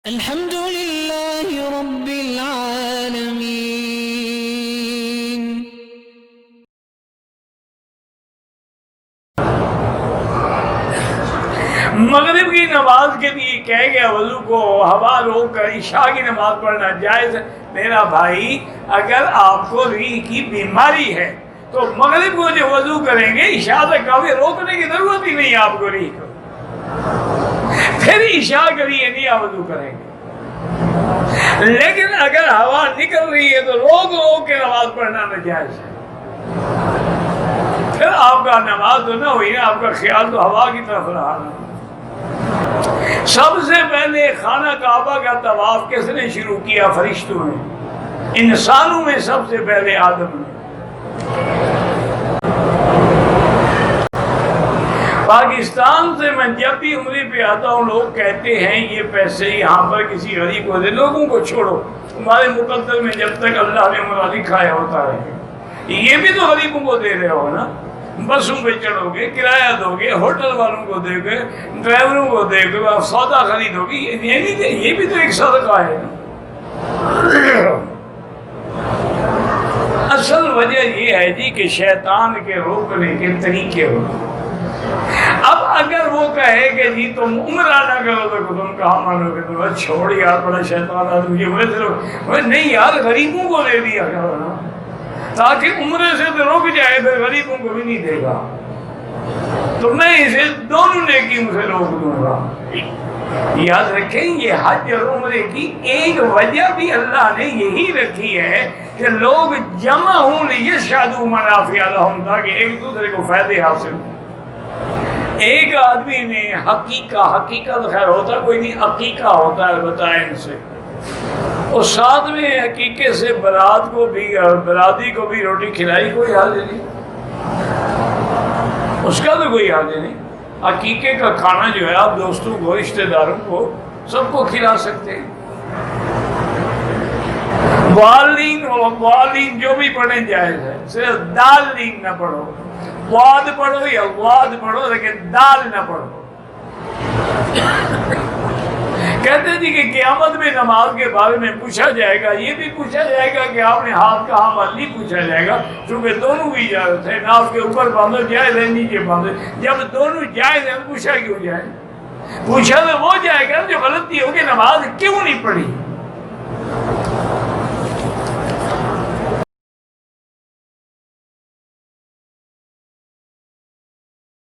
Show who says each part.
Speaker 1: الحمد لله رب العالمين.
Speaker 2: مغرب کی نماز کے لیے کہہ گیا وضو کو ہوا روک کر عشاء کی نماز پڑھنا جائز ہے. میرا بھائی اگر آپ کو ریح کی بیماری ہے تو مغرب کو جو وضو کریں گے عشاء تک کبھی روکنے کی ضرورت ہی نہیں آپ کو ریح کو, پھر عشاء کریے نہیں آپ وضو کریں گے. لیکن اگر ہوا نکل رہی ہے تو روک کے نماز پڑھنا ناجائز ہے. پھر آپ کا نماز تو نہ ہوئی نا, آپ کا خیال تو ہوا کی طرف رہا نا. سب سے پہلے خانہ کعبہ کا طواف کس نے شروع کیا؟ فرشتوں نے. انسانوں میں سب سے پہلے آدم نے. پاکستان سے میں جب بھی عمرے پہ آتا ہوں لوگ کہتے ہیں یہ پیسے یہاں پر کسی غریب کو دے. لوگوں کو چھوڑو, ہمارے مقدر میں جب تک اللہ نے ہمارا لکھا ہے ہوتا رہے. یہ بھی تو غریبوں کو دے رہے ہو نا. بسوں پہ چڑھو گے, کرایہ دو گے, ہوٹل والوں کو دے گے, ڈرائیوروں کو دے گے, سودا خریدو گے. یہ بھی تو ایک صدقہ ہے نا. اصل وجہ یہ ہے جی کہ شیطان کے روکنے کے طریقے ہوتے. اب اگر وہ کہے کہ جی تم عمرہ نہ کرو تو تم کہاں مانو گے؟ تم چھوڑ یار, بڑا شیطان آدمی عمرے سے روک. نہیں یار, غریبوں کو دے دیا کرو نا, تاکہ عمرے سے تو رک جائے, پھر غریبوں کو بھی نہیں دے گا تو میں اسے دونوں نیکیوں سے روک دوں گا. یاد رکھیں یہ حج اور عمرے کی ایک وجہ بھی اللہ نے یہی رکھی ہے کہ لوگ جمع ہوں لیشہدوا منافع لہم, تاکہ ایک دوسرے کو فائدے حاصل ہوں. ایک آدمی نے حقیقت خیر ہوتا کوئی نہیں, عقیقہ ہوتا ہے بتائیں ان سے, اور ساتھ میں عقیقے سے برادری کو بھی روٹی کھلائی, کوئی حاضر نہیں, اس کا تو کوئی حاضر نہیں. عقیقے کا کھانا جو ہے آپ دوستوں کو, رشتہ داروں کو, سب کو کھلا سکتے ہیں. والین جو بھی پڑھیں جائز ہے, صرف دالین نہ پڑھو. واد پڑھو یا واد پڑھو لیکن دال نہ پڑھو. کہتے جی کہ قیامت میں نماز کے بارے میں پوچھا جائے گا. یہ بھی پوچھا جائے گا کہ آپ نے ہاتھ کہاں باندھ لی, پوچھا جائے گا. چونکہ دونوں بھی جائز ہے, ناف کے اوپر باندھو جائز ہے, نیچے باندھو. جب دونوں جائز ہیں پوچھا کیوں جائے؟ پوچھا تو وہ جائے گا جو غلطی ہوگی, نماز کیوں نہیں پڑھی.